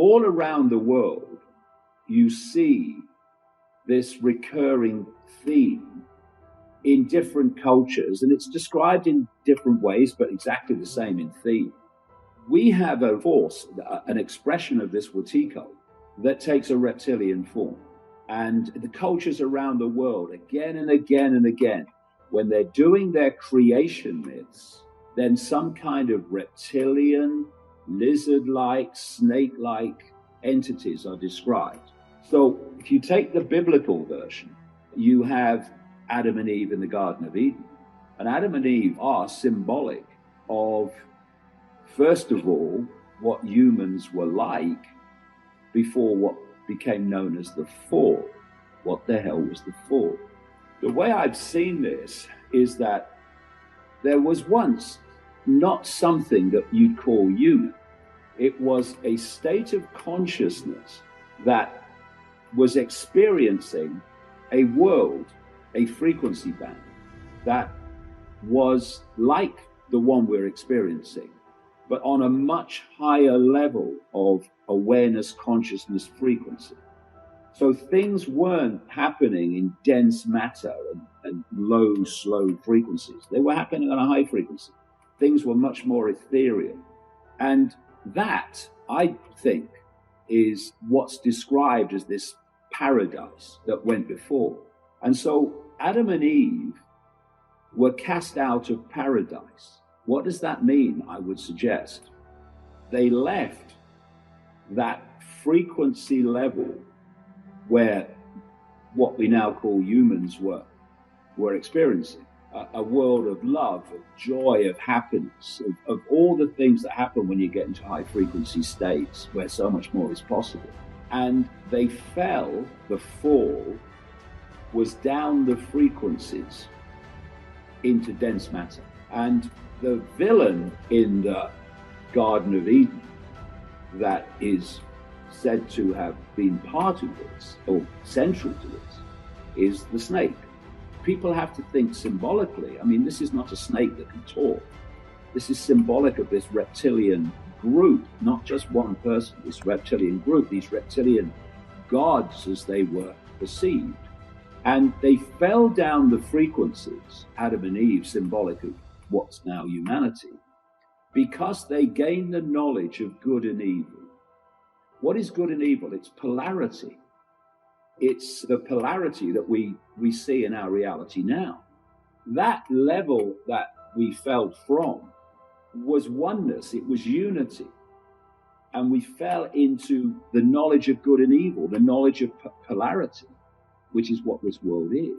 all around the world, you see this recurring theme in different cultures, and it's described in different ways, but exactly the same in theme. We have a force, an expression of this Wetiko that takes a reptilian form. And the cultures around the world, again and again and again, when they're doing their creation myths, then some kind of reptilian, lizard-like, snake-like entities are described. So if you take the biblical version, you have Adam and Eve in the Garden of Eden. And Adam and Eve are symbolic of, first of all, what humans were like before what became known as the fall. What the hell was the fall? The way I've seen this is that there was once not something that you'd call human. It was a state of consciousness that was experiencing a world, a frequency band that was like the one we're experiencing, but on a much higher level of awareness, consciousness, frequency. So things weren't happening in dense matter and low, slow frequencies. They were happening on a high frequency. Things were much more ethereal. And that, I think, is what's described as this paradise that went before. And so Adam and Eve were cast out of paradise. What does that mean, I would suggest? They left that frequency level where what we now call humans were experiencing. A world of love, of joy, of happiness, of all the things that happen when you get into high frequency states where so much more is possible. And they fell, the fall was down the frequencies into dense matter. And the villain in the Garden of Eden that is said to have been part of this, or central to this, is the snake. People have to think symbolically. I mean, this is not a snake that can talk. This is symbolic of this reptilian group, not just one person, this reptilian group, these reptilian gods as they were perceived. And they fell down the frequencies, Adam and Eve, symbolic of what's now humanity, because they gained the knowledge of good and evil. What is good and evil? It's polarity. It's the polarity that we see in our reality now. That level that we fell from was oneness, it was unity. And we fell into the knowledge of good and evil, the knowledge of polarity, which is what this world is.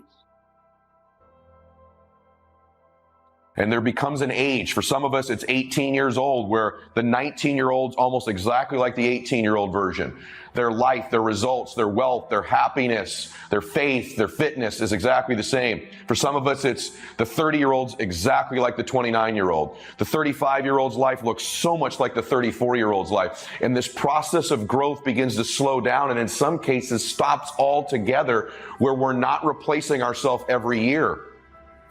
And there becomes an age, for some of us it's 18 years old, where the 19-year-old's almost exactly like the 18-year-old version. Their life, their results, their wealth, their happiness, their faith, their fitness is exactly the same. For some of us it's the 30-year-old's exactly like the 29-year-old. The 35-year-old's life looks so much like the 34-year-old's life. And this process of growth begins to slow down, and in some cases stops altogether, where we're not replacing ourselves every year.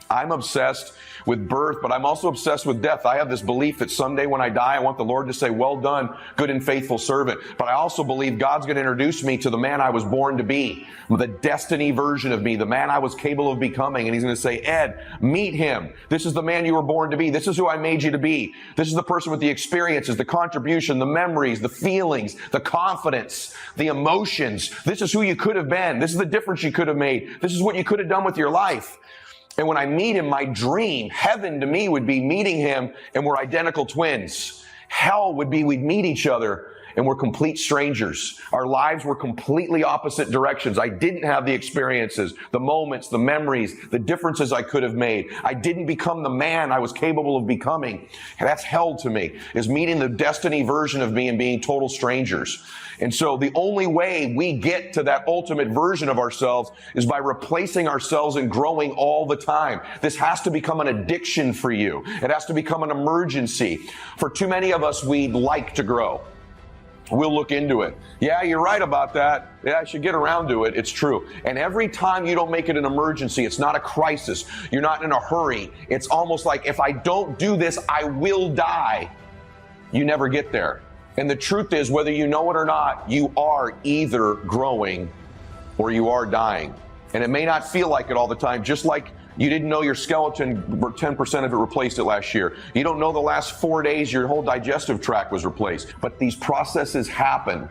I'm obsessed with birth, but I'm also obsessed with death. I have this belief that someday when I die, I want the Lord to say, "Well done, good and faithful servant." But I also believe God's going to introduce me to the man I was born to be, the destiny version of me, the man I was capable of becoming. And he's going to say, "Ed, meet him. This is the man you were born to be. This is who I made you to be. This is the person with the experiences, the contribution, the memories, the feelings, the confidence, the emotions. This is who you could have been. This is the difference you could have made. This is what you could have done with your life." And when I meet him, my dream, heaven to me would be meeting him and we're identical twins. Hell would be we'd meet each other and we're complete strangers. Our lives were completely opposite directions. I didn't have the experiences, the moments, the memories, the differences I could have made. I didn't become the man I was capable of becoming. And that's hell to me, is meeting the destiny version of me and being total strangers. And so the only way we get to that ultimate version of ourselves is by replacing ourselves and growing all the time. This has to become an addiction for you. It has to become an emergency. For too many of us, we like to grow. We'll look into it. Yeah, you're right about that. Yeah, I should get around to it. It's true. And every time you don't make it an emergency, it's not a crisis. You're not in a hurry. It's almost like, if I don't do this, I will die. You never get there. And the truth is, whether you know it or not, you are either growing or you are dying. And it may not feel like it all the time, just like you didn't know your skeleton, 10% of it replaced it last year. You don't know the last 4 days your whole digestive tract was replaced. But these processes happen.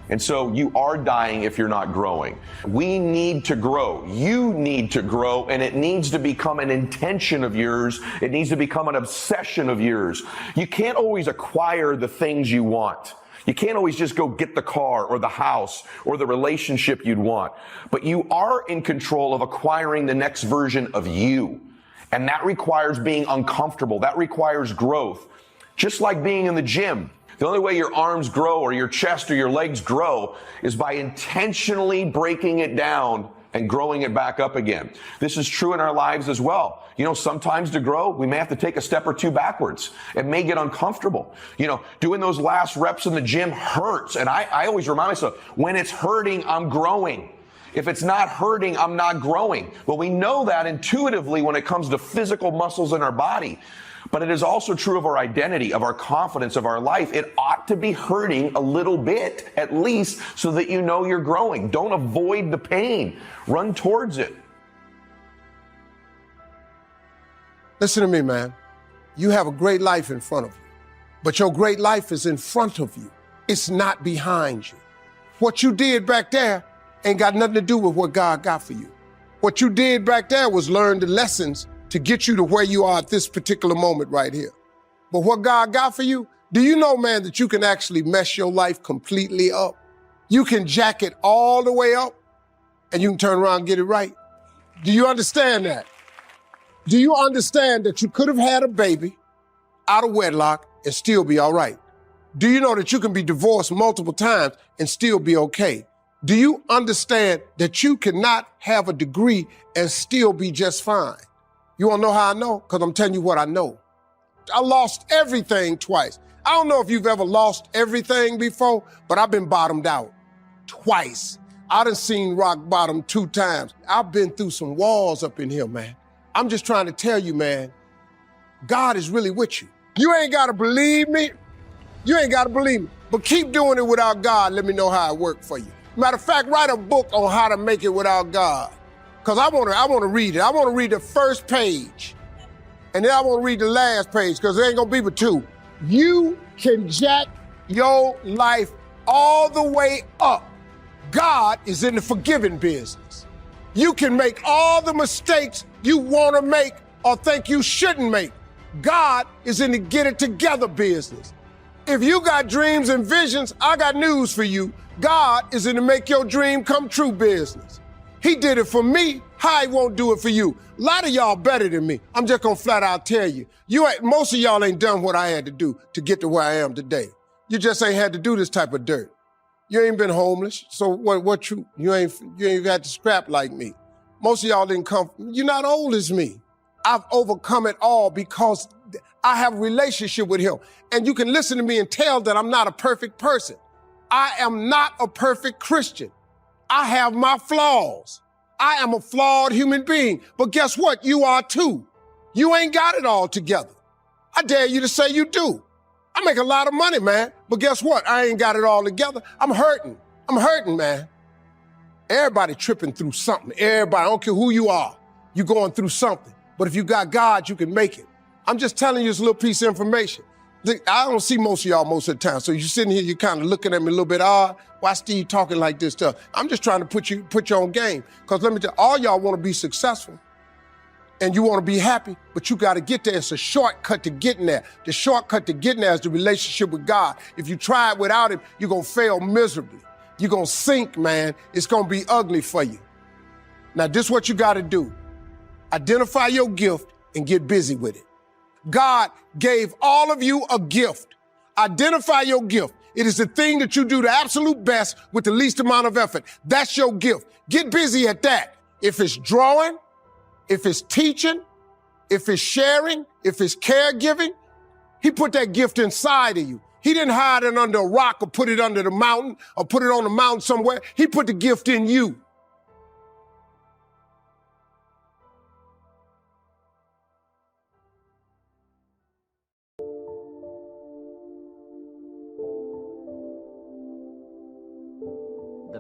And so you are dying if you're not growing. We need to grow. You need to grow, and it needs to become an intention of yours. It needs to become an obsession of yours. You can't always acquire the things you want. You can't always just go get the car or the house or the relationship you'd want. But you are in control of acquiring the next version of you. And that requires being uncomfortable. That requires growth. Just like being in the gym. The only way your arms grow or your chest or your legs grow is by intentionally breaking it down and growing it back up again. This is true in our lives as well. You know, sometimes to grow, we may have to take a step or two backwards. It may get uncomfortable. You know, doing those last reps in the gym hurts. And I always remind myself, when it's hurting, I'm growing. If it's not hurting, I'm not growing. Well, we know that intuitively when it comes to physical muscles in our body. But it is also true of our identity, of our confidence, of our life. It ought to be hurting a little bit, at least, so that you know you're growing. Don't avoid the pain. Run towards it. Listen to me, man. You have a great life in front of you. But your great life is in front of you. It's not behind you. What you did back there ain't got nothing to do with what God got for you. What you did back there was learn the lessons to get you to where you are at this particular moment right here. But what God got for you, do you know, man, that you can actually mess your life completely up? You can jack it all the way up and you can turn around and get it right. Do you understand that? Do you understand that you could have had a baby out of wedlock and still be all right? Do you know that you can be divorced multiple times and still be okay? Do you understand that you cannot have a degree and still be just fine? You wanna know how I know? Because I'm telling you what I know. I lost everything twice. I don't know if you've ever lost everything before, but I've been bottomed out twice. I done seen rock bottom 2 times. I've been through some walls up in here, man. I'm just trying to tell you, man, God is really with you. You ain't gotta believe me. You ain't gotta believe me. But keep doing it without God. Let me know how it worked for you. Matter of fact, write a book on how to make it without God. Because I wanna read it. I wanna read the first page. And then I wanna read the last page, because there ain't gonna be but 2. You can jack your life all the way up. God is in the forgiving business. You can make all the mistakes you wanna make or think you shouldn't make. God is in the get it together business. If you got dreams and visions, I got news for you. God is in the make your dream come true business. He did it for me, how he won't do it for you? A lot of y'all better than me. I'm just gonna flat out tell you. Most of y'all ain't done what I had to do to get to where I am today. You just ain't had to do this type of dirt. You ain't been homeless, so what you ain't got to scrap like me. Most of y'all didn't come, you're not old as me. I've overcome it all because I have a relationship with him. And you can listen to me and tell that I'm not a perfect person. I am not a perfect Christian. I have my flaws. I am a flawed human being. But guess what? You are too. You ain't got it all together. I dare you to say you do. I make a lot of money, man. But guess what? I ain't got it all together. I'm hurting. I'm hurting, man. Everybody tripping through something. Everybody, I don't care who you are. You going through something. But if you got God, you can make it. I'm just telling you this little piece of information. I don't see most of y'all most of the time. So you're sitting here, you're kind of looking at me a little bit odd. Why Steve talking like this stuff? I'm just trying to put you on game. Because let me tell you, all y'all want to be successful and you want to be happy, but you got to get there. It's a shortcut to getting there. The shortcut to getting there is the relationship with God. If you try it without him, you're going to fail miserably. You're going to sink, man. It's going to be ugly for you. Now, this is what you got to do. Identify your gift and get busy with it. God gave all of you a gift. Identify your gift. It is the thing that you do the absolute best with the least amount of effort. That's your gift. Get busy at that. If it's drawing, if it's teaching, if it's sharing, if it's caregiving, he put that gift inside of you. He didn't hide it under a rock or put it under the mountain or put it on the mountain somewhere. He put the gift in you.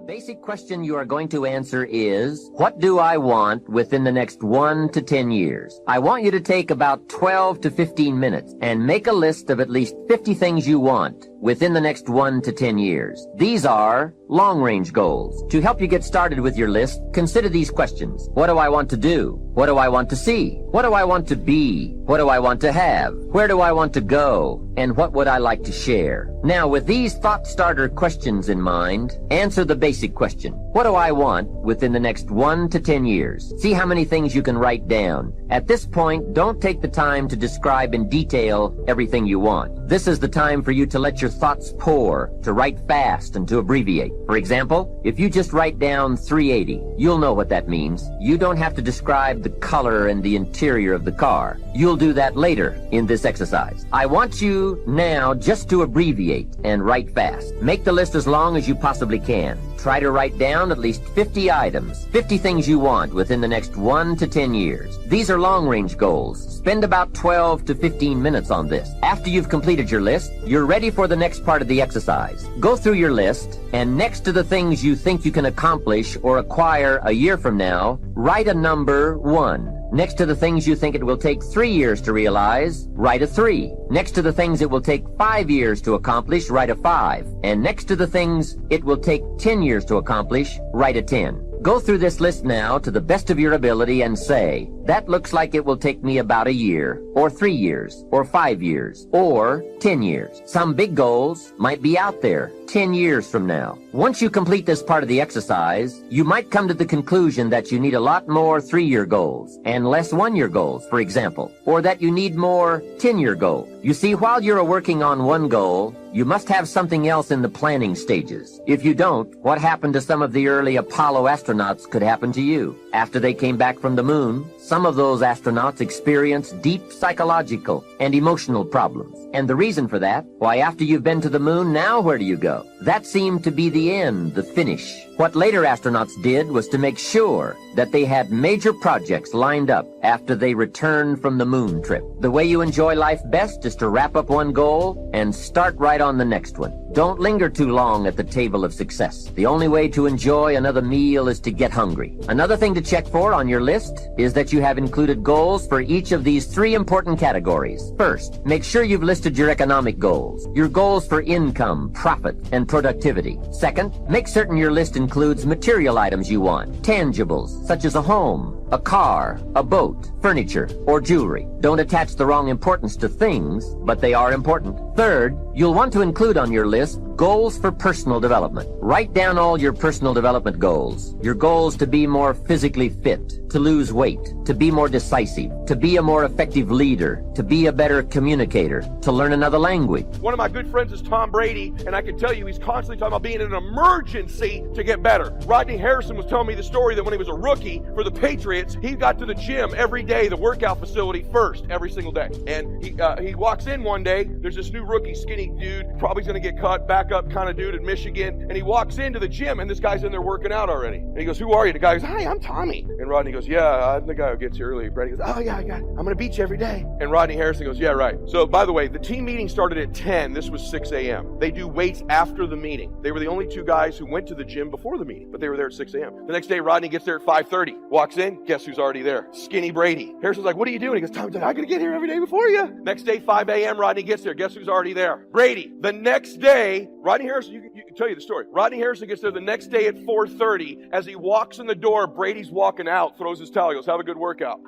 basic question you are going to answer is, what do I want within the next 1 to 10 years? I want you to take about 12 to 15 minutes and make a list of at least 50 things you want within the next 1 to 10 years. These are long-range goals. To help you get started with your list, consider these questions. What do I want to do? What do I want to see? What do I want to be? What do I want to have? Where do I want to go? And what would I like to share? Now, with these thought starter questions in mind, answer the basic question. What do I want within the next 1 to 10 years? See how many things you can write down. At this point, don't take the time to describe in detail everything you want. This is the time for you to let your thoughts pour, to write fast and to abbreviate. For example, if you just write down 380, you'll know what that means. You don't have to describe the color and the interior of the car. You'll do that later in this exercise. I want you now just to abbreviate and write fast. Make the list as long as you possibly can. Try to write down at least 50 items, 50 things you want within the next 1 to 10 years. These are long-range goals. Spend about 12 to 15 minutes on this. After you've completed your list, you're ready for the next part of the exercise. Go through your list, and next to the things you think you can accomplish or acquire a year from now, write a number 1. Next to the things you think it will take 3 years to realize, write a 3. Next to the things it will take 5 years to accomplish, write a 5. And next to the things it will take 10 years to accomplish, write a 10. Go through this list now to the best of your ability and say, that looks like it will take me about a year, or 3 years, or 5 years, or 10 years. Some big goals might be out there 10 years from now. Once you complete this part of the exercise, you might come to the conclusion that you need a lot more 3-year goals and less 1-year goals, for example, or that you need more 10-year goals. You see, while you're working on one goal, you must have something else in the planning stages. If you don't, what happened to some of the early Apollo astronauts could happen to you. After they came back from the moon, some of those astronauts experienced deep psychological and emotional problems. And the reason for that, why, after you've been to the moon, now where do you go? That seemed to be the end, the finish. What later astronauts did was to make sure that they had major projects lined up after they returned from the moon trip. The way you enjoy life best is to wrap up one goal and start right on the next one. Don't linger too long at the table of success. The only way to enjoy another meal is to get hungry. Another thing to check for on your list is that you have included goals for each of these 3 important categories. First, make sure you've listed your economic goals, your goals for income, profit, and productivity. Second, make certain your list includes material items you want, tangibles, such as a home, a car, a boat, furniture, or jewelry. Don't attach the wrong importance to things, but they are important. Third, you'll want to include on your list goals for personal development. Write down all your personal development goals. Your goals to be more physically fit, to lose weight, to be more decisive, to be a more effective leader, to be a better communicator, to learn another language. One of my good friends is Tom Brady, and I can tell you he's constantly talking about being in an emergency to get better. Rodney Harrison was telling me the story that when he was a rookie for the Patriots, he got to the gym every day, the workout facility first, every single day. And he walks in one day, there's this new rookie, skinny dude, probably going to get cut, backup kind of dude in Michigan, and he walks into the gym, and this guy's in there working out already. And he goes, "Who are you?" The guy goes, "Hi, I'm Tommy." And Rodney goes, "Yeah, I'm the guy who gets here early." Brady goes, "Oh yeah, I'm going to beat you every day." And Rodney Harrison goes, "Yeah, right." So by the way, the team meeting started at 10. This was 6 a.m. They do weights after the meeting. They were the only 2 guys who went to the gym before the meeting, but they were there at 6 a.m. The next day, Rodney gets there at 5:30. Walks in, guess who's already there? Skinny Brady. Harrison's like, "What are you doing?" He goes, "Tom's like, I gotta get here every day before you." Next day, 5 a.m., Rodney gets there. Guess who's already there? Brady. The next day, Rodney Harrison, you can tell you the story. Rodney Harrison gets there the next day at 4:30. As he walks in the door, Brady's walking out, throws his towel, he goes, "Have a good workout."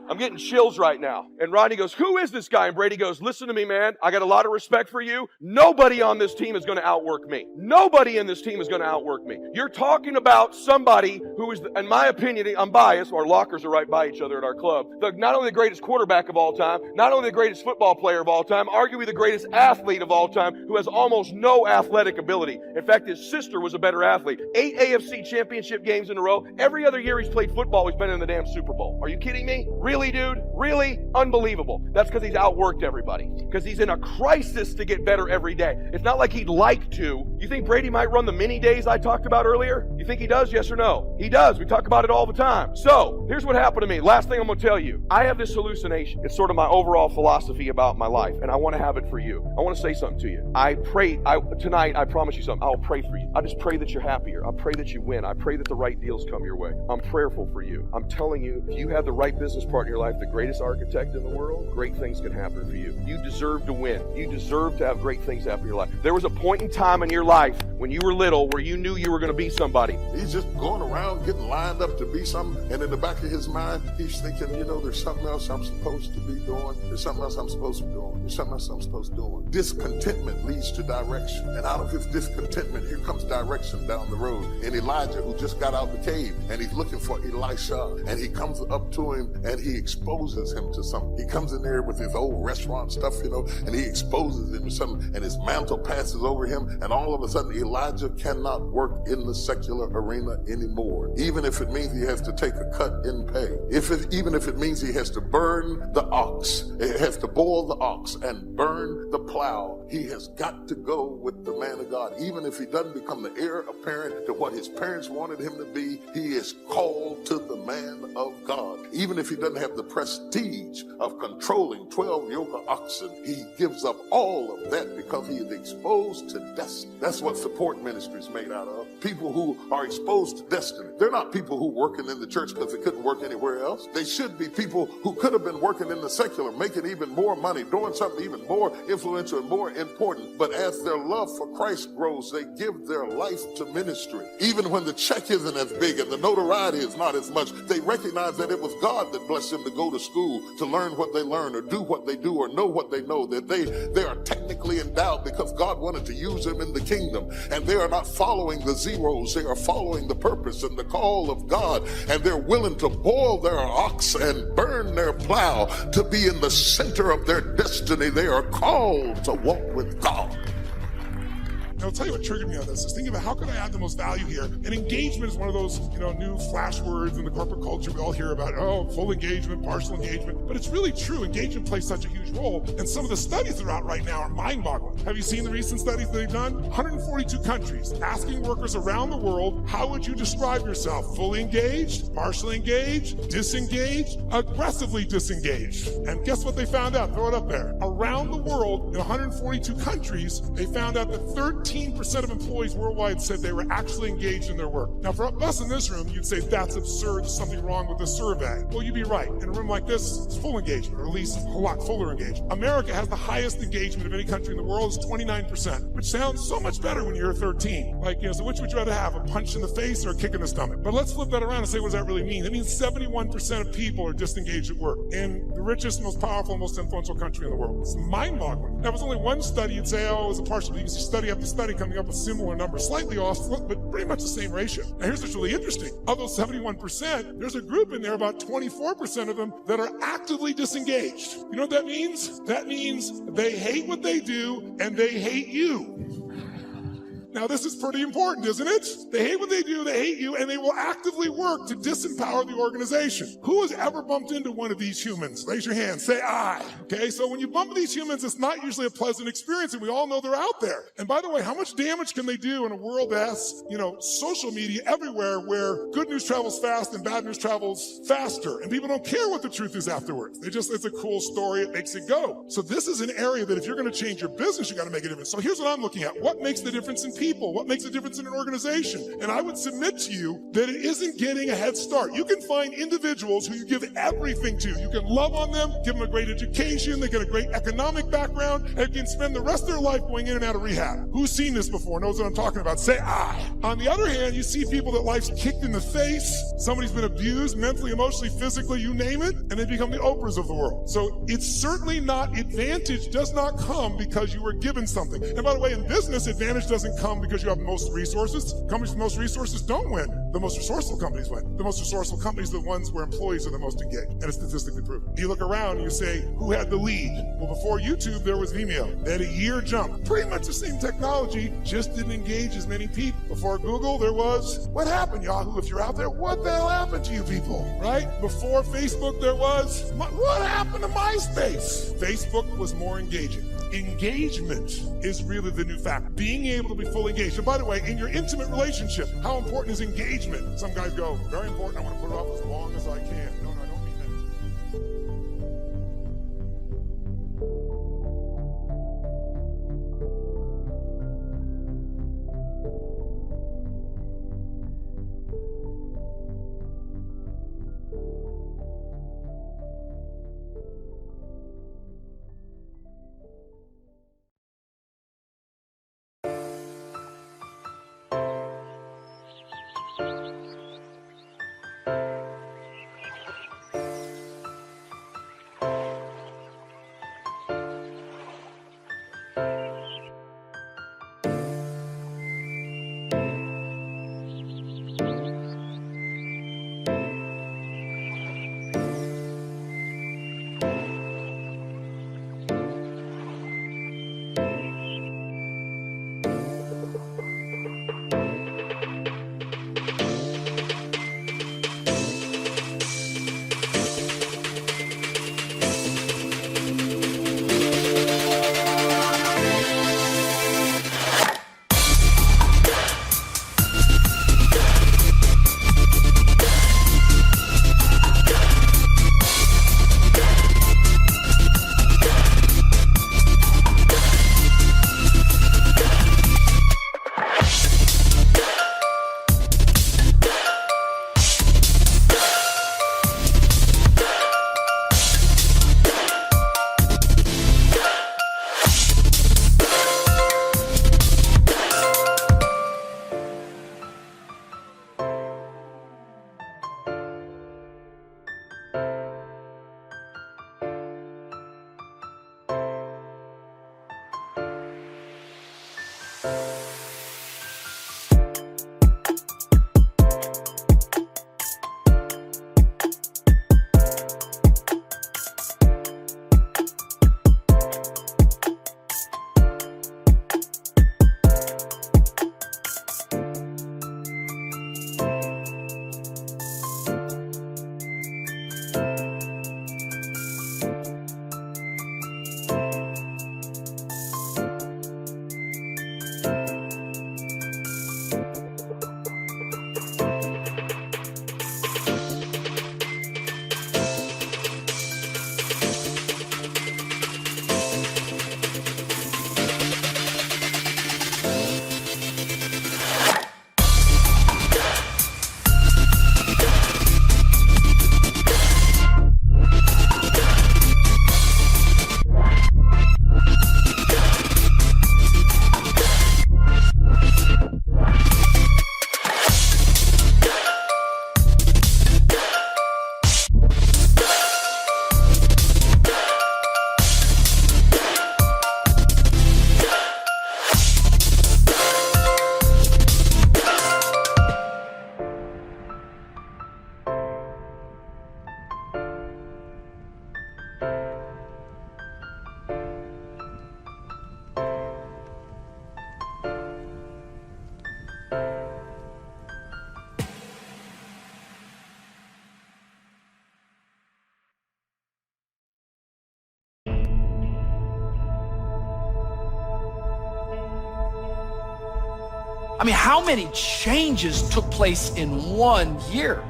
I'm getting chills right now. And Rodney goes, "Who is this guy?" And Brady goes, "Listen to me, man. I got a lot of respect for you. Nobody on this team is going to outwork me. Nobody in this team is going to outwork me. You're talking about somebody who is, in my opinion, I'm biased, our lockers are right by each other at our club, not only the greatest quarterback of all time, not only the greatest football player of all time, arguably the greatest athlete of all time, who has almost no athletic ability. In fact, his sister was a better athlete. 8 AFC championship games in a row. Every other year he's played football, he's been in the damn Super Bowl. Are you kidding me? Really, dude? Really? Unbelievable. That's because he's outworked everybody. Because he's in a crisis to get better every day. It's not like he'd like to. You think Brady might run the mini days I talked about earlier? You think he does? Yes or no? He does. We talk about it all the time. So, here's what happened to me. Last thing I'm going to tell you. I have this hallucination. It's sort of my overall philosophy about my life, and I want to have it for you. I want to say something to you. Tonight, I promise you something. I'll pray for you. I just pray that you're happier. I pray that you win. I pray that the right deals come your way. I'm prayerful for you. I'm telling you, if you have the right business partner in your life, the greatest architect in the world, great things can happen for you. You deserve to win. You deserve to have great things happen in your life. There was a point in time in your life when you were little where you knew you were going to be somebody. He's just going around getting lined up to be something, and in the back of his mind, he's thinking, there's something else I'm supposed to be doing. There's something else I'm supposed to be doing. There's something else I'm supposed to be doing. Discontentment leads to direction. And out of his discontentment, here comes direction down the road. And Elijah, who just got out the cave, and he's looking for Elisha, and he comes up to him, and he exposes him to something. He comes in there with his old restaurant stuff, and he exposes him to something, and his mantle passes over him, and all of a sudden, Elijah cannot work in the secular arena anymore. Even if it means he has to take a cut in pay. Even if it means he has to burn the ox, he has to boil the ox and burn the plow, he has got to go with the man of God. Even if he doesn't become the heir apparent to what his parents wanted him to be, he is called to the man of God. Even if he doesn't have the prestige of controlling 12 yoke of oxen, he gives up all of that because he is exposed to destiny. That's what support ministry is made out of. People who are exposed to destiny. They're not people who working in the church because they couldn't work anywhere else. They should be people who could have been working in the secular, making even more money, doing something even more influential and more important. But as their love for Christ grows, they give their life to ministry. Even when the check isn't as big and the notoriety is not as much, they recognize that it was God that blessed them to go to school, to learn what they learn, or do what they do, or know what they know, that they are technically endowed because God wanted to use them in the kingdom. And they are not following the zeros, they are following the purpose and the call of God. And they're willing to boil their ox and burn their plow to be in the center of their destiny. They are called to walk with God. I'll tell you what triggered me on this is thinking about how can I add the most value here. And engagement is one of those, new flash words in the corporate culture we all hear about. Oh, full engagement, partial engagement. But it's really true. Engagement plays such a huge role. And some of the studies that are out right now are mind-boggling. Have you seen the recent studies that they've done? 142 countries asking workers around the world, how would you describe yourself? Fully engaged, partially engaged, disengaged, aggressively disengaged. And guess what they found out? Throw it up there. Around the world, in 142 countries, they found out that 13% of employees worldwide said they were actually engaged in their work. Now, for us in this room, you'd say that's absurd. There's something wrong with the survey. Well, you'd be right. In a room like this, it's full engagement, or at least a lot fuller engagement. America has the highest engagement of any country in the world. It's 29%, which sounds so much better when you're 13. So which would you rather have, a punch in the face or a kick in the stomach? But let's flip that around and say, what does that really mean? It means 71% of people are disengaged at work in the richest, most powerful, most influential country in the world. It's mind-boggling. There was only one study you'd say, it was a partial. You can see study after study coming up with similar numbers, slightly off, but pretty much the same ratio. Now, here's what's really interesting. Of those 71%, there's a group in there, about 24% of them, that are actively disengaged. You know what that means? That means they hate what they do and they hate you. Now, this is pretty important, isn't it? They hate what they do, they hate you, and they will actively work to disempower the organization. Who has ever bumped into one of these humans? Raise your hand. Say, I. Okay, so when you bump into these humans, it's not usually a pleasant experience, and we all know they're out there. And by the way, how much damage can they do in a world that has, social media everywhere where good news travels fast and bad news travels faster, and people don't care what the truth is afterwards. It's a cool story, it makes it go. So this is an area that if you're going to change your business, you got to make a difference. So here's what I'm looking at. What makes the difference in people? What makes a difference in an organization? And I would submit to you that it isn't getting a head start. You can find individuals who you give everything to. You can love on them, give them a great education, they get a great economic background, and can spend the rest of their life going in and out of rehab. Who's seen this before? Knows what I'm talking about? Say, I. On the other hand, you see people that life's kicked in the face. Somebody's been abused mentally, emotionally, physically, you name it, and they become the Oprahs of the world. So it's certainly not, advantage does not come because you were given something. And by the way, in business, advantage doesn't come because you have most resources. Companies with most resources don't win. the most resourceful companies win. The most resourceful companies are the ones where employees are the most engaged, and it's statistically proven. You look around and you say, who had the lead? Well, before YouTube, there was Vimeo. They had a year jump. Pretty much the same technology, just didn't engage as many people. Before Google, there was, what happened, Yahoo? If you're out there, what the hell happened to you people, right? Before Facebook, there was, what happened to MySpace? Facebook was more engaging. Engagement is really the new fact. Being able to be fully engaged. And by the way, in your intimate relationship, how important is engagement? Some guys go, very important, I want to put it off as long as I can. No, I don't mean that. I mean, how many changes took place in 1 year?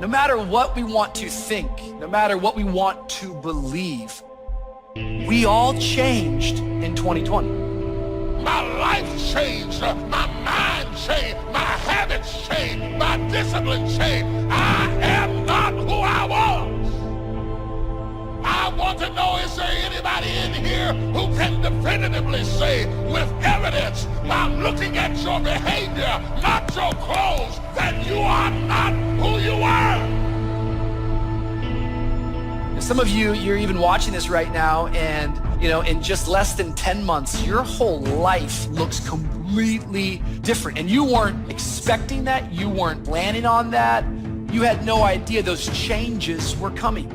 No matter what we want to think, no matter what we want to believe, we all changed in 2020. My life changed, my mind changed, my habits changed, my discipline changed. I am not who I was. I want to know, is there anybody in here who can definitively say with evidence by looking at your behavior, not your clothes, that you are not who you were? Some of you, you're even watching this right now, and in just less than 10 months, your whole life looks completely different. And you weren't expecting that. You weren't planning on that. You had no idea those changes were coming.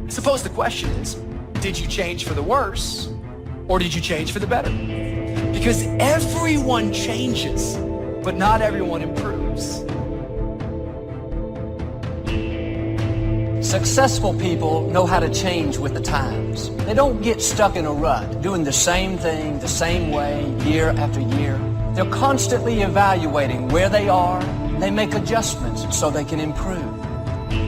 I suppose the question is, did you change for the worse, or did you change for the better? Because everyone changes, but not everyone improves. Successful people know how to change with the times. They don't get stuck in a rut, doing the same thing the same way year after year. They're constantly evaluating where they are. They make adjustments so they can improve.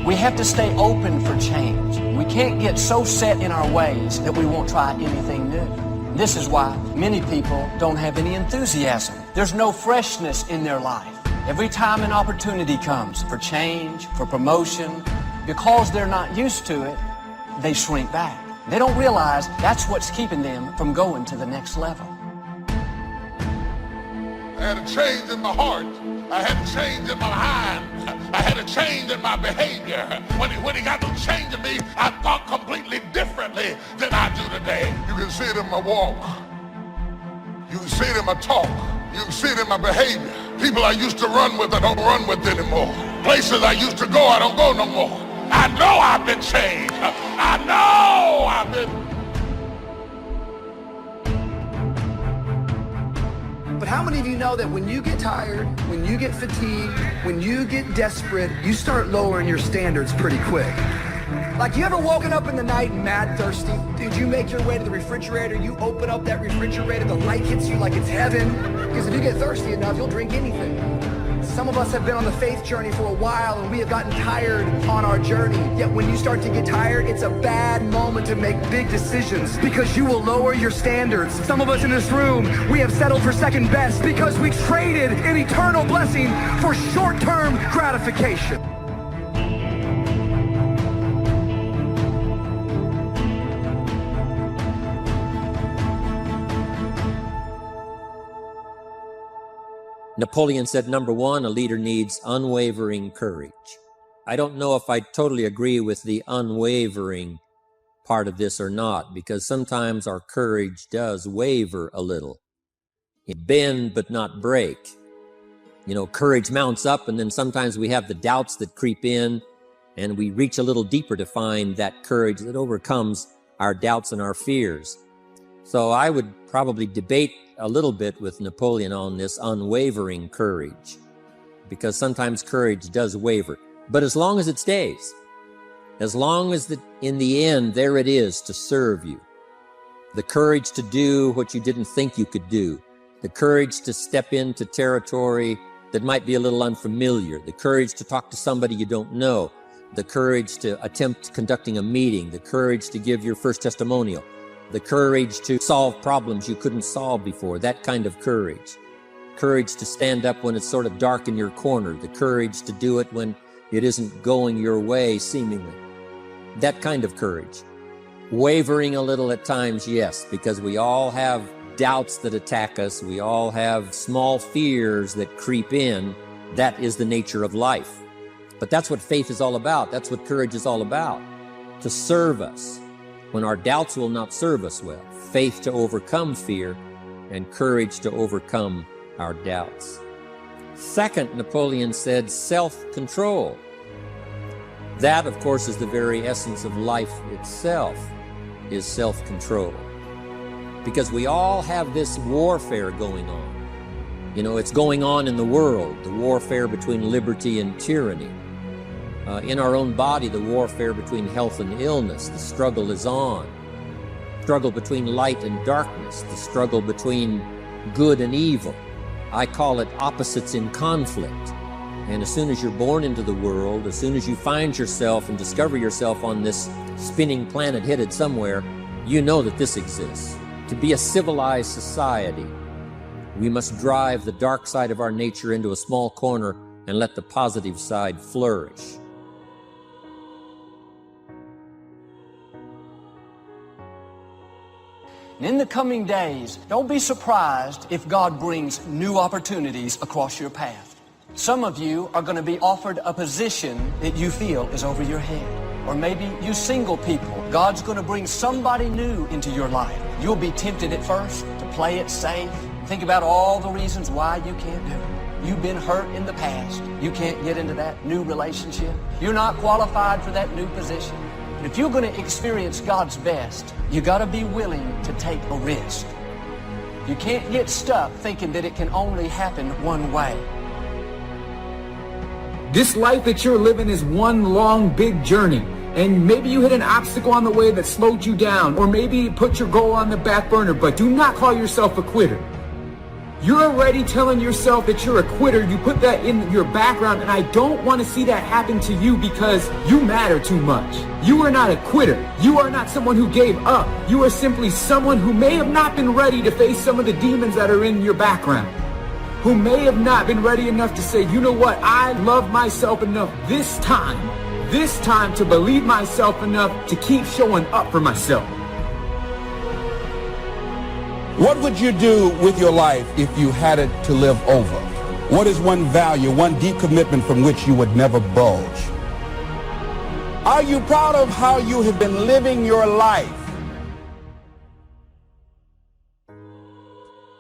We have to stay open for change. We can't get so set in our ways that we won't try anything new. This is why many people don't have any enthusiasm. There's no freshness in their life. Every time an opportunity comes for change, for promotion, because they're not used to it, they shrink back. They don't realize that's what's keeping them from going to the next level. I had a change in my heart. I had a change in my mind. I had a change in my behavior. When he got to change in me, I thought completely differently than I do today. You can see it in my walk. You can see it in my talk. You can see it in my behavior. People I used to run with, I don't run with anymore. Places I used to go, I don't go no more. I know I've been changed. I know I've been. But how many of you know that when you get tired, when you get fatigued, when you get desperate, you start lowering your standards pretty quick? Like, you ever woken up in the night mad thirsty? Dude, you make your way to the refrigerator, you open up that refrigerator, the light hits you like it's heaven. Because if you get thirsty enough, you'll drink anything. Some of us have been on the faith journey for a while, and we have gotten tired on our journey. Yet when you start to get tired, it's a bad moment to make big decisions, because you will lower your standards. Some of us in this room, we have settled for second best because we traded an eternal blessing for short-term gratification. Napoleon said, number one, a leader needs unwavering courage. I don't know if I totally agree with the unwavering part of this or not, because sometimes our courage does waver a little. It bend but not break. Courage mounts up, and then sometimes we have the doubts that creep in, and we reach a little deeper to find that courage that overcomes our doubts and our fears. So I would probably debate a little bit with Napoleon on this unwavering courage, because sometimes courage does waver. But as long as it stays, as long as in the end there it is to serve you, the courage to do what you didn't think you could do, the courage to step into territory that might be a little unfamiliar, the courage to talk to somebody you don't know, the courage to attempt conducting a meeting, the courage to give your first testimonial, the courage to solve problems you couldn't solve before, that kind of courage. Courage to stand up when it's sort of dark in your corner, the courage to do it when it isn't going your way, seemingly. That kind of courage. Wavering a little at times, yes, because we all have doubts that attack us. We all have small fears that creep in. That is the nature of life. But that's what faith is all about. That's what courage is all about. To serve us when our doubts will not serve us well. Faith to overcome fear, and courage to overcome our doubts. Second, Napoleon said self-control. That, of course, is the very essence of life itself, is self-control. Because we all have this warfare going on. It's going on in the world, the warfare between liberty and tyranny. In our own body, the warfare between health and illness, the struggle is on. Struggle between light and darkness, the struggle between good and evil. I call it opposites in conflict. And as soon as you're born into the world, as soon as you find yourself and discover yourself on this spinning planet headed somewhere, you know that this exists. To be a civilized society, we must drive the dark side of our nature into a small corner and let the positive side flourish. In the coming days, don't be surprised if God brings new opportunities across your path. Some of you are going to be offered a position that you feel is over your head. Or maybe you single people, God's going to bring somebody new into your life. You'll be tempted at first to play it safe. Think about all the reasons why you can't do it. You've been hurt in the past. You can't get into that new relationship. You're not qualified for that new position. And if you're going to experience God's best, you got to be willing to take a risk. You can't get stuck thinking that it can only happen one way. This life that you're living is one long, big journey. And maybe you hit an obstacle on the way that slowed you down, or maybe put your goal on the back burner, but do not call yourself a quitter. You're already telling yourself that you're a quitter. You put that in your background, and I don't want to see that happen to you because you matter too much. You are not a quitter. You are not someone who gave up. You are simply someone who may have not been ready to face some of the demons that are in your background, who may have not been ready enough to say, you know what, I love myself enough this time to believe myself enough to keep showing up for myself. What would you do with your life if you had it to live over? What is one value, one deep commitment from which you would never budge? Are you proud of how you have been living your life?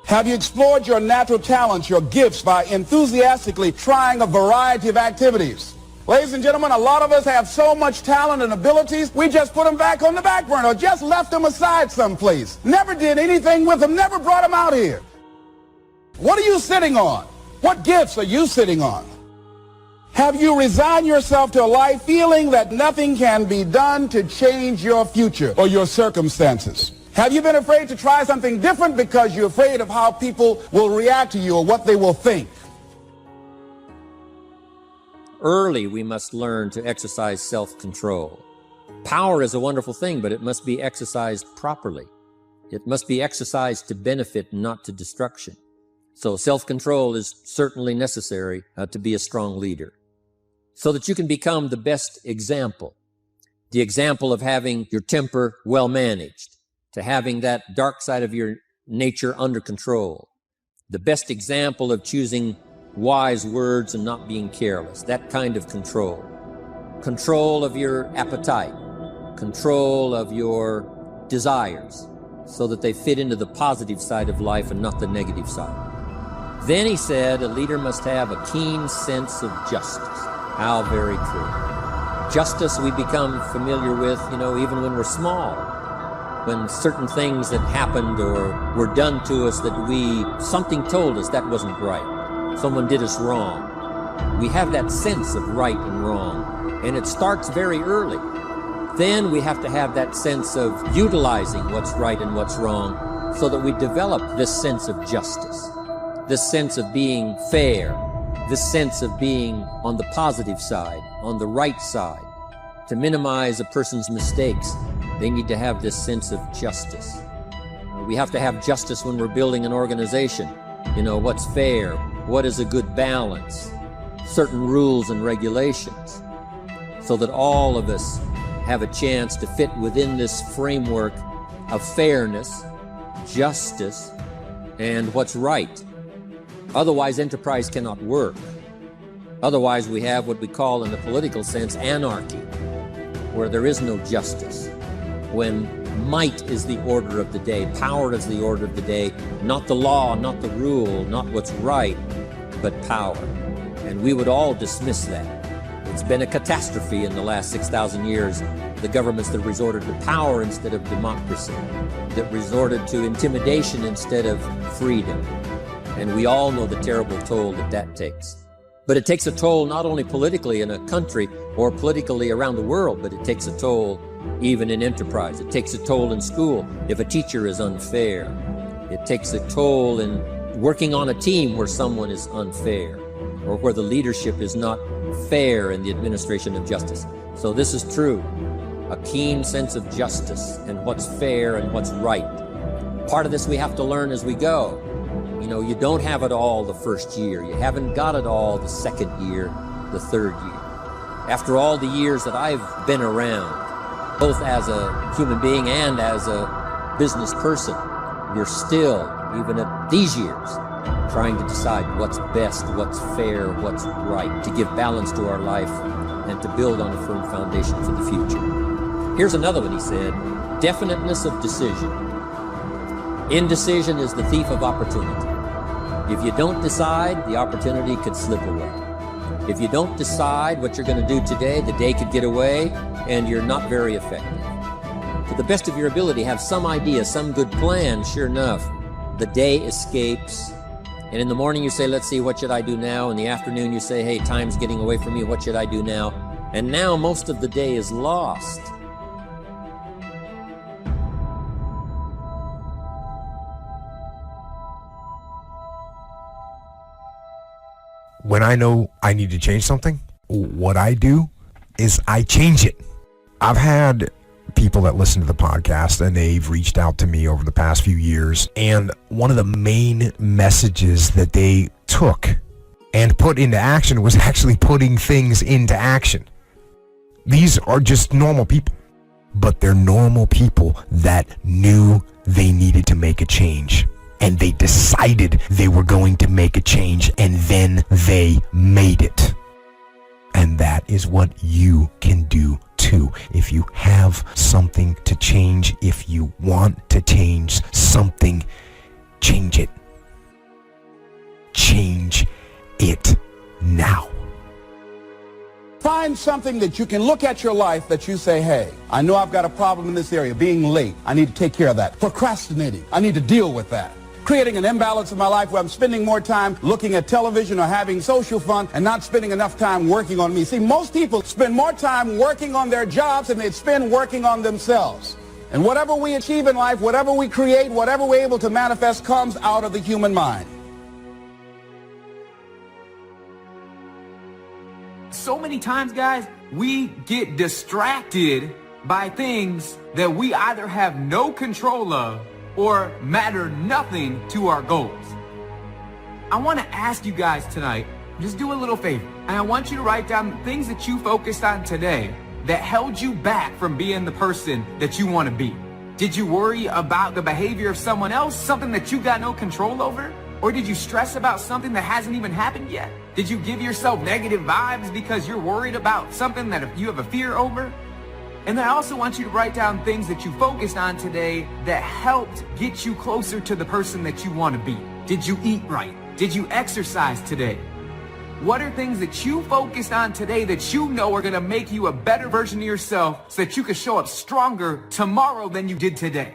Have you explored your natural talents, your gifts, by enthusiastically trying a variety of activities? Ladies and gentlemen, a lot of us have so much talent and abilities, we just put them back on the back burner or just left them aside someplace. Never did anything with them, never brought them out here. What are you sitting on? What gifts are you sitting on? Have you resigned yourself to a life feeling that nothing can be done to change your future or your circumstances? Have you been afraid to try something different because you're afraid of how people will react to you or what they will think? Early, we must learn to exercise self-control. Power is a wonderful thing, but it must be exercised properly. It must be exercised to benefit, not to destruction. So self-control is certainly necessary to be a strong leader, so that you can become the best example. The example of having your temper well managed, to having that dark side of your nature under control. The best example of choosing wise words and not being careless, that kind of control. Control of your appetite, control of your desires, so that they fit into the positive side of life and not the negative side. Then he said, a leader must have a keen sense of justice. How very true. Justice we become familiar with, even when we're small, when certain things that happened or were done to us that something told us that wasn't right. Someone did us wrong. We have that sense of right and wrong, and it starts very early. Then we have to have that sense of utilizing what's right and what's wrong so that we develop this sense of justice, this sense of being fair, this sense of being on the positive side, on the right side. To minimize a person's mistakes, they need to have this sense of justice. We have to have justice when we're building an organization. What's fair, what is a good balance, certain rules and regulations, so that all of us have a chance to fit within this framework of fairness, justice, and what's right. Otherwise, enterprise cannot work. Otherwise, we have what we call in the political sense anarchy, where there is no justice, when might is the order of the day, power is the order of the day, not the law, not the rule, not what's right, but power. And we would all dismiss that. It's been a catastrophe in the last 6,000 years, the governments that resorted to power instead of democracy, that resorted to intimidation instead of freedom. And we all know the terrible toll that takes. But it takes a toll not only politically in a country or politically around the world, but it takes a toll even in enterprise. It takes a toll in school if a teacher is unfair. It takes a toll in working on a team where someone is unfair or where the leadership is not fair in the administration of justice. So this is true. A keen sense of justice and what's fair and what's right. Part of this we have to learn as we go. You don't have it all the first year. You haven't got it all the second year, the third year. After all the years that I've been around, both as a human being and as a business person, you're still, even at these years, trying to decide what's best, what's fair, what's right, to give balance to our life and to build on a firm foundation for the future. Here's another one he said, definiteness of decision. Indecision is the thief of opportunity. If you don't decide, the opportunity could slip away. If you don't decide what you're going to do today, the day could get away and you're not very effective. To the best of your ability, have some idea, some good plan. Sure enough, the day escapes. And in the morning you say, let's see, what should I do now? In the afternoon you say, hey, time's getting away from me. What should I do now? And now most of the day is lost. When I know I need to change something, what I do is I change it. I've had people that listen to the podcast and they've reached out to me over the past few years, and one of the main messages that they took and put into action was actually putting things into action. These are just normal people, but they're normal people that knew they needed to make a change. And they decided they were going to make a change, and then they made it. And that is what you can do too. If you have something to change, if you want to change something, change it. Change it now. Find something that you can look at your life that you say, hey, I know I've got a problem in this area, being late. I need to take care of that. Procrastinating. I need to deal with that. Creating an imbalance in my life where I'm spending more time looking at television or having social fun and not spending enough time working on me. See, most people spend more time working on their jobs than they spend working on themselves. And whatever we achieve in life, whatever we create, whatever we're able to manifest comes out of the human mind. So many times, guys, we get distracted by things that we either have no control of or matter nothing to our goals. I want to ask you guys tonight, just do a little favor. And I want you to write down things that you focused on today that held you back from being the person that you want to be. Did you worry about the behavior of someone else, something that you got no control over? Or did you stress about something that hasn't even happened yet? Did you give yourself negative vibes because you're worried about something that you have a fear over? And then I also want you to write down things that you focused on today that helped get you closer to the person that you want to be. Did you eat right? Did you exercise today? What are things that you focused on today that you know are going to make you a better version of yourself so that you can show up stronger tomorrow than you did today?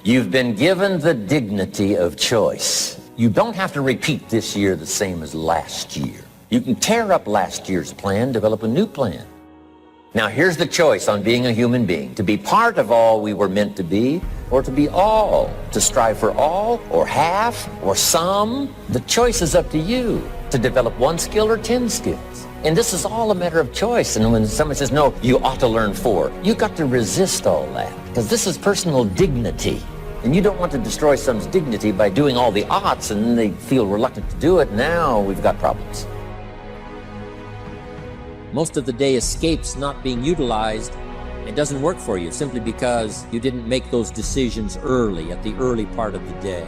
You've been given the dignity of choice. You don't have to repeat this year the same as last year. You can tear up last year's plan, develop a new plan. Now here's the choice on being a human being. To be part of all we were meant to be, or to be all. To strive for all, or half, or some. The choice is up to you. To develop one skill or 10 skills. And this is all a matter of choice. And when someone says, no, you ought to learn 4, you got to resist all that. Because this is personal dignity. And you don't want to destroy someone's dignity by doing all the oughts and then they feel reluctant to do it. Now we've got problems. Most of the day escapes not being utilized. It doesn't work for you simply because you didn't make those decisions early, at the early part of the day.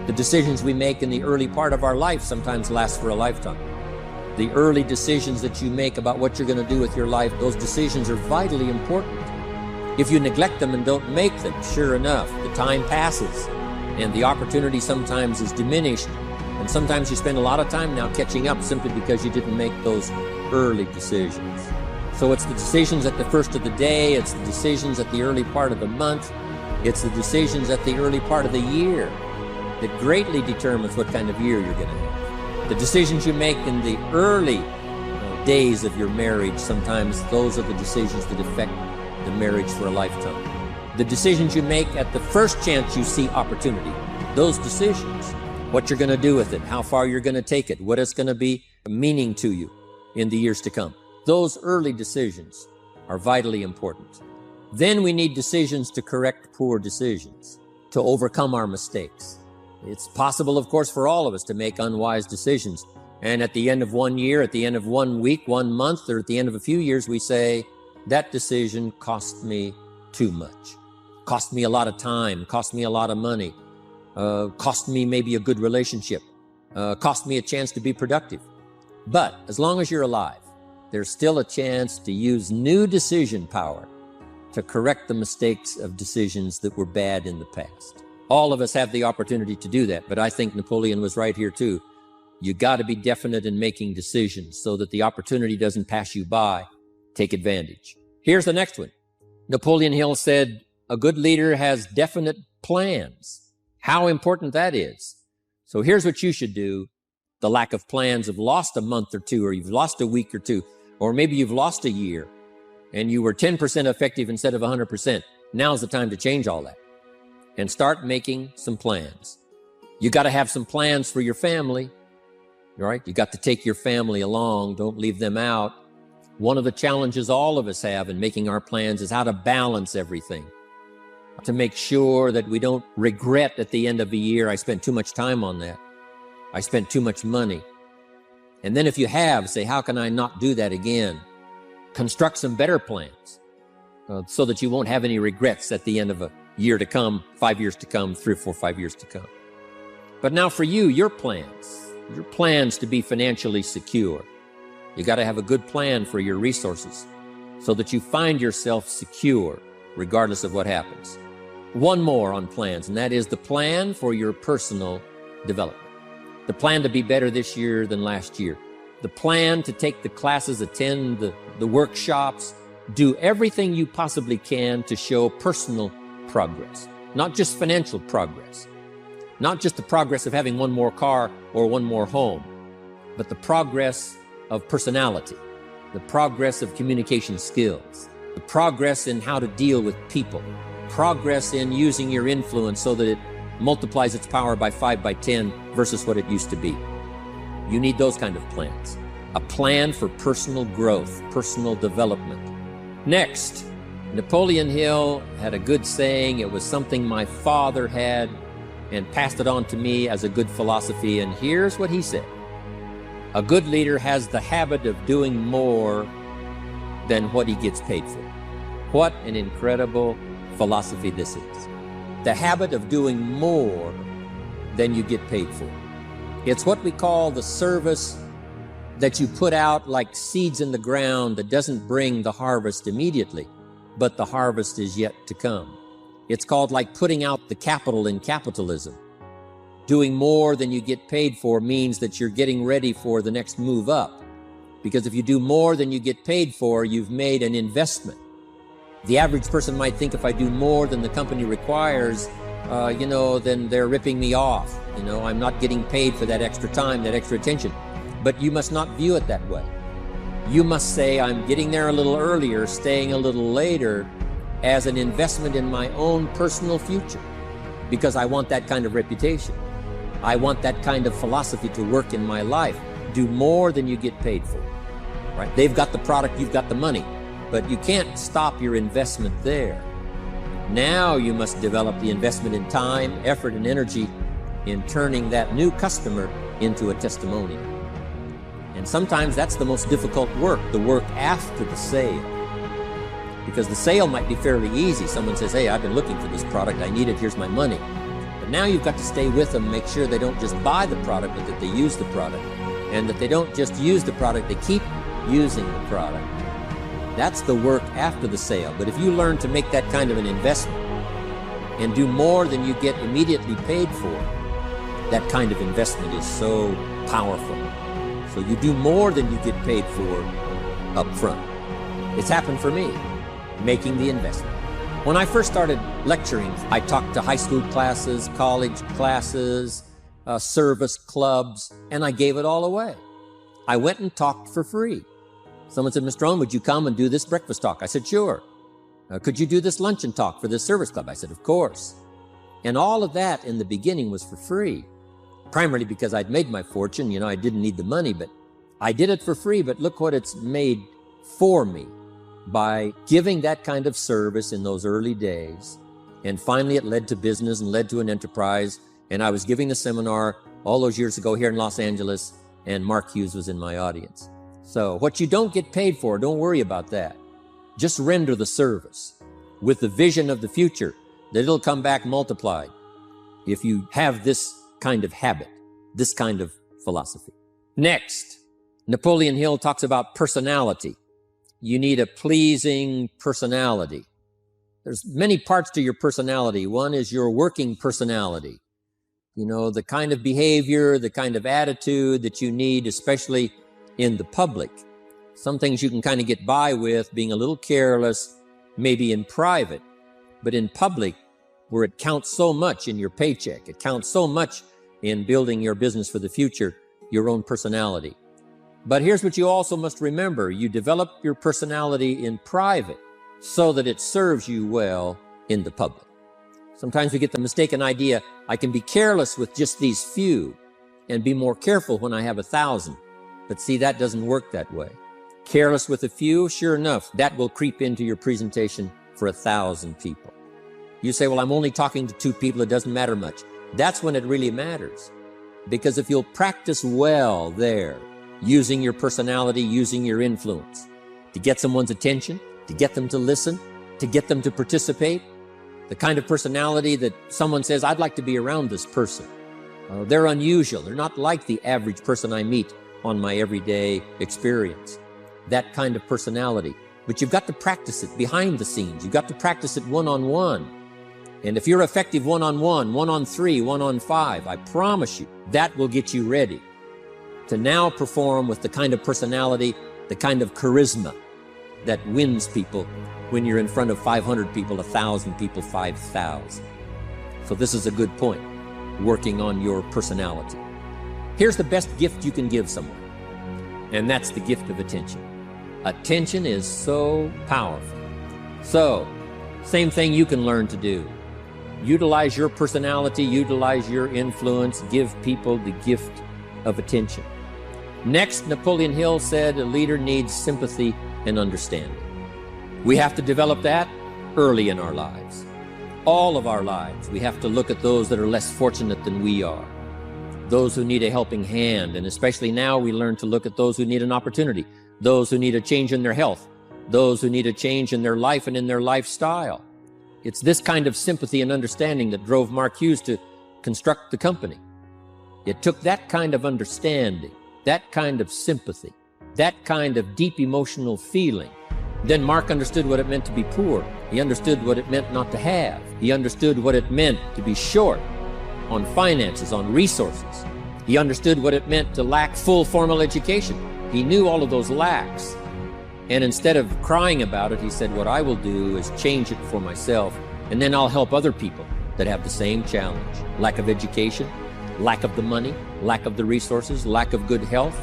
The decisions we make in the early part of our life sometimes last for a lifetime. The early decisions that you make about what you're going to do with your life, those decisions are vitally important. If you neglect them and don't make them, sure enough, the time passes and the opportunity sometimes is diminished. And sometimes you spend a lot of time now catching up simply because you didn't make those early decisions. So it's the decisions at the first of the day, it's the decisions at the early part of the month, it's the decisions at the early part of the year that greatly determines what kind of year you're going to have. The decisions you make in the early days of your marriage, sometimes those are the decisions that affect the marriage for a lifetime. The decisions you make at the first chance you see opportunity, those decisions, what you're going to do with it, how far you're going to take it, what it's going to be meaning to you in the years to come. Those early decisions are vitally important. Then we need decisions to correct poor decisions, to overcome our mistakes. It's possible, of course, for all of us to make unwise decisions. And at the end of one year, at the end of 1 week, 1 month, or at the end of a few years, we say, that decision cost me too much. Cost me a lot of time, cost me a lot of money, cost me maybe a good relationship, cost me a chance to be productive. But as long as you're alive, there's still a chance to use new decision power to correct the mistakes of decisions that were bad in the past. All of us have the opportunity to do that, but I think Napoleon was right here too. You got to be definite in making decisions so that the opportunity doesn't pass you by. Take advantage. Here's the next one. Napoleon Hill said, a good leader has definite plans. How important that is. So here's what you should do. The lack of plans have lost a month or two, or you've lost a week or two, or maybe you've lost a year and you were 10% effective instead of 100%. Now's the time to change all that and start making some plans. You got to have some plans for your family, right? You got to take your family along. Don't leave them out. One of the challenges all of us have in making our plans is how to balance everything, to make sure that we don't regret at the end of a year, I spent too much time on that. I spent too much money. And then if you have, say, how can I not do that again? Construct some better plans so that you won't have any regrets at the end of a year to come, 5 years to come, 3 or 4, 5 years to come. But now for you, your plans to be financially secure. You got to have a good plan for your resources so that you find yourself secure regardless of what happens. One more on plans, and that is the plan for your personal development. The plan to be better this year than last year. The plan to take the classes, attend the workshops, do everything you possibly can to show personal progress, not just financial progress, not just the progress of having one more car or one more home, but the progress of personality, the progress of communication skills, the progress in how to deal with people, progress in using your influence so that it multiplies its power by 5 by 10 versus what it used to be. You need those kind of plans. A plan for personal growth, personal development. Next, Napoleon Hill had a good saying. It was something my father had and passed it on to me as a good philosophy. And here's what he said. A good leader has the habit of doing more than what he gets paid for. What an incredible philosophy this is. The habit of doing more than you get paid for. It's what we call the service that you put out like seeds in the ground that doesn't bring the harvest immediately, but the harvest is yet to come. It's called like putting out the capital in capitalism. Doing more than you get paid for means that you're getting ready for the next move up. Because if you do more than you get paid for, you've made an investment. The average person might think if I do more than the company requires, then they're ripping me off. I'm not getting paid for that extra time, that extra attention. But you must not view it that way. You must say, I'm getting there a little earlier, staying a little later, as an investment in my own personal future, because I want that kind of reputation. I want that kind of philosophy to work in my life. Do more than you get paid for, right? They've got the product, you've got the money, but you can't stop your investment there. Now you must develop the investment in time, effort, and energy in turning that new customer into a testimonial. And sometimes that's the most difficult work, the work after the sale. Because the sale might be fairly easy. Someone says, hey, I've been looking for this product, I need it, here's my money. But now you've got to stay with them, make sure they don't just buy the product, but that they use the product. And that they don't just use the product, they keep using the product. That's the work after the sale. But if you learn to make that kind of an investment and do more than you get immediately paid for, that kind of investment is so powerful. So you do more than you get paid for up front. It's happened for me, making the investment. When I first started lecturing, I talked to high school classes, college classes, service clubs, and I gave it all away. I went and talked for free. Someone said, Mr. Owen, would you come and do this breakfast talk? I said, sure. Could you do this luncheon talk for this service club? I said, of course. And all of that in the beginning was for free, primarily because I'd made my fortune. I didn't need the money, but I did it for free. But look what it's made for me by giving that kind of service in those early days. And finally, it led to business and led to an enterprise. And I was giving a seminar all those years ago here in Los Angeles, and Mark Hughes was in my audience. So what you don't get paid for, don't worry about that. Just render the service with the vision of the future that it'll come back multiplied if you have this kind of habit, this kind of philosophy. Next, Napoleon Hill talks about personality. You need a pleasing personality. There's many parts to your personality. One is your working personality. You know, the kind of behavior, the kind of attitude that you need, especially in the public. Some things you can kind of get by with being a little careless, maybe in private, but in public, where it counts so much in your paycheck, it counts so much in building your business for the future, your own personality. But here's what you also must remember. You develop your personality in private so that it serves you well in the public. Sometimes we get the mistaken idea, I can be careless with just these few and be more careful when I have 1,000. But see, that doesn't work that way. Careless with a few, sure enough, that will creep into your presentation for 1,000 people. You say, well, I'm only talking to 2 people, it doesn't matter much. That's when it really matters. Because if you'll practice well there, using your personality, using your influence, to get someone's attention, to get them to listen, to get them to participate, the kind of personality that someone says, I'd like to be around this person. They're unusual. They're not like the average person I meet on my everyday experience. That kind of personality. But you've got to practice it behind the scenes. You've got to practice it one-on-one. And if you're effective one-on-one, 1-on-3, 1-on-5, I promise you, that will get you ready to now perform with the kind of personality, the kind of charisma that wins people when you're in front of 500 people, 1,000 people, 5,000. So this is a good point, working on your personality. Here's the best gift you can give someone, and that's the gift of attention. Attention is so powerful. So, same thing you can learn to do. Utilize your personality, utilize your influence, give people the gift of attention. Next, Napoleon Hill said a leader needs sympathy and understanding. We have to develop that early in our lives. All of our lives, we have to look at those that are less fortunate than we are, those who need a helping hand, and especially now we learn to look at those who need an opportunity, those who need a change in their health, those who need a change in their life and in their lifestyle. It's this kind of sympathy and understanding that drove Mark Hughes to construct the company. It took that kind of understanding, that kind of sympathy, that kind of deep emotional feeling. Then Mark understood what it meant to be poor. He understood what it meant not to have. He understood what it meant to be short on finances, on resources. He understood what it meant to lack full formal education. He knew all of those lacks. And instead of crying about it, he said, what I will do is change it for myself, and then I'll help other people that have the same challenge. Lack of education, lack of the money, lack of the resources, lack of good health,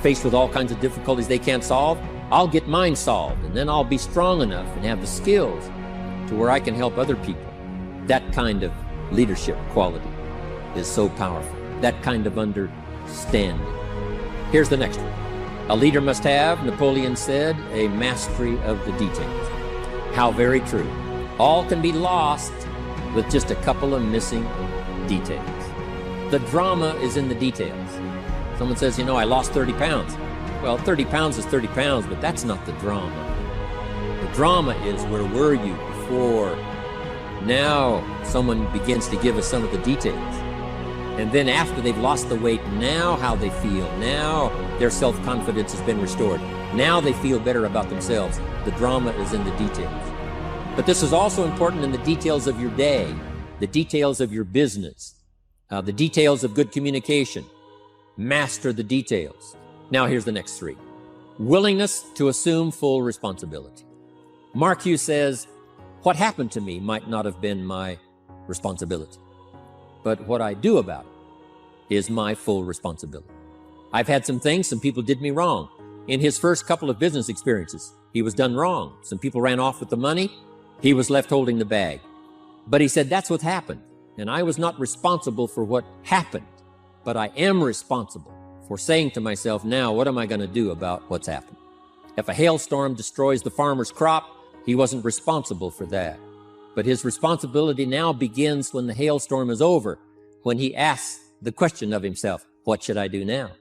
faced with all kinds of difficulties they can't solve. I'll get mine solved, and then I'll be strong enough and have the skills to where I can help other people. That kind of leadership quality is so powerful. That kind of understanding. Here's the next one. A leader must have, Napoleon said, a mastery of the details. How very true. All can be lost with just a couple of missing details. The drama is in the details. Someone says, I lost 30 pounds. Well, 30 pounds is 30 pounds, but that's not the drama. The drama is, where were you before? Now someone begins to give us some of the details. And then after they've lost the weight, now how they feel. Now their self-confidence has been restored. Now they feel better about themselves. The drama is in the details. But this is also important in the details of your day, the details of your business, the details of good communication. Master the details. Now here's the next 3. Willingness to assume full responsibility. Mark Hughes says, what happened to me might not have been my responsibility, but what I do about it is my full responsibility. I've had some people did me wrong. In his first couple of business experiences, he was done wrong. Some people ran off with the money. He was left holding the bag. But he said, that's what happened. And I was not responsible for what happened, but I am responsible for saying to myself, now, what am I going to do about what's happened? If a hailstorm destroys the farmer's crop, he wasn't responsible for that. But his responsibility now begins when the hailstorm is over, when he asks the question of himself, what should I do now?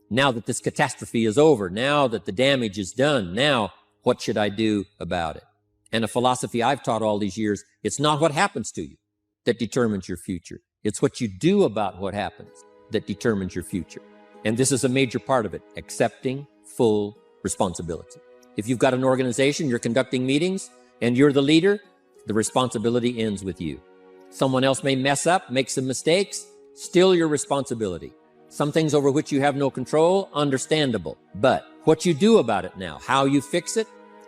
Now that this catastrophe is over, now that the damage is done, now what should I do about it? And a philosophy I've taught all these years, it's not what happens to you that determines your future. It's what you do about what happens that determines your future. And this is a major part of it, accepting full responsibility. If you've got an organization, you're conducting meetings, and you're the leader, the responsibility ends with you. Someone else may mess up, make some mistakes, still your responsibility. Some things over which you have no control, understandable. But what you do about it now, how you fix it,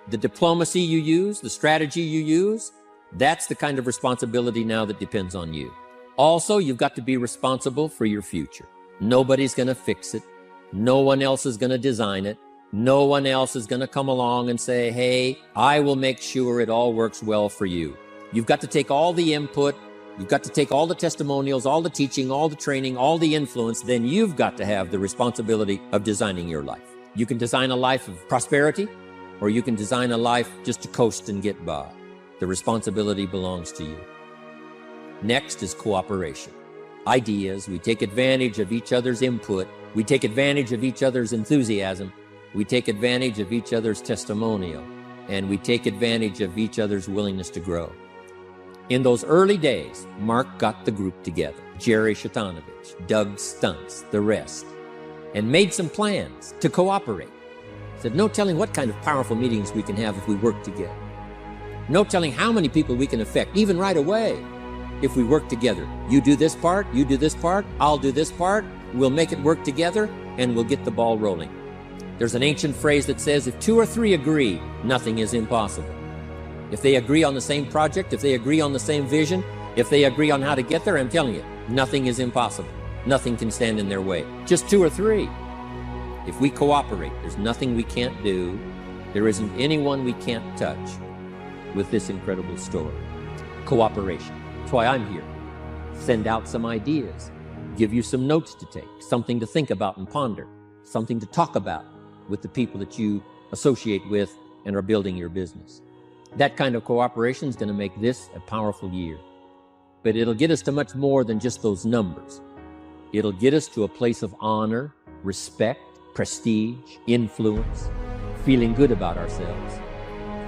the diplomacy you use, the strategy you use, that's the kind of responsibility now that depends on you. Also, you've got to be responsible for your future. Nobody's going to fix it. No one else is going to design it. No one else is going to come along and say, hey, I will make sure it all works well for you. You've got to take all the input. You've got to take all the testimonials, all the teaching, all the training, all the influence. Then you've got to have the responsibility of designing your life. You can design a life of prosperity, or you can design a life just to coast and get by. The responsibility belongs to you. Next is cooperation. Ideas, we take advantage of each other's input. We take advantage of each other's enthusiasm. We take advantage of each other's testimonial. And we take advantage of each other's willingness to grow. In those early days, Mark got the group together, Jerry Shatanovich, Doug Stuntz, the rest, and made some plans to cooperate. Said, no telling what kind of powerful meetings we can have if we work together. No telling how many people we can affect, even right away, if we work together. You do this part, you do this part, I'll do this part, we'll make it work together, and we'll get the ball rolling. There's an ancient phrase that says, if 2 or 3 agree, nothing is impossible. If they agree on the same project, if they agree on the same vision, if they agree on how to get there, I'm telling you, nothing is impossible. Nothing can stand in their way. Just 2 or 3. If we cooperate, there's nothing we can't do. There isn't anyone we can't touch with this incredible story. Cooperation. That's why I'm here. Send out some ideas. Give you some notes to take, something to think about and ponder, something to talk about with the people that you associate with and are building your business. That kind of cooperation is going to make this a powerful year. But it'll get us to much more than just those numbers. It'll get us to a place of honor, respect, prestige, influence, feeling good about ourselves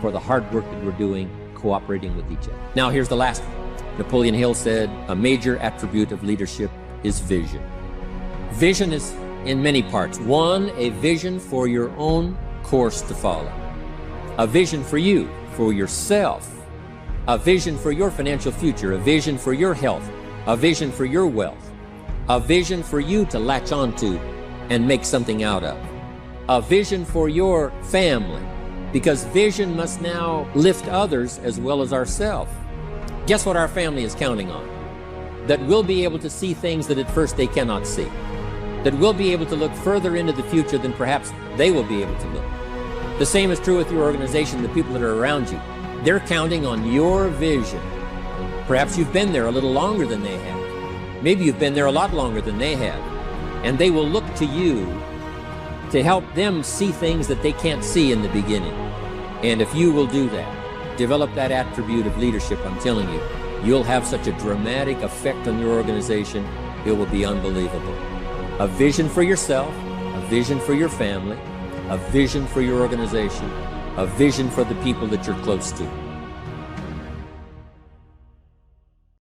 for the hard work that we're doing, cooperating with each other. Now, here's the last one. Napoleon Hill said, a major attribute of leadership is vision. Vision is in many parts. One, a vision for your own course to follow. A vision for you, for yourself. A vision for your financial future. A vision for your health. A vision for your wealth. A vision for you to latch onto and make something out of. A vision for your family. Because vision must now lift others as well as ourselves. Guess what our family is counting on? That we'll be able to see things that at first they cannot see. That we'll be able to look further into the future than perhaps they will be able to look. The same is true with your organization, the people that are around you. They're counting on your vision. Perhaps you've been there a little longer than they have. Maybe you've been there a lot longer than they have. And they will look to you to help them see things that they can't see in the beginning. And if you will do that, develop that attribute of leadership, I'm telling you, you'll have such a dramatic effect on your organization, it will be unbelievable. A vision for yourself, a vision for your family, a vision for your organization, a vision for the people that you're close to.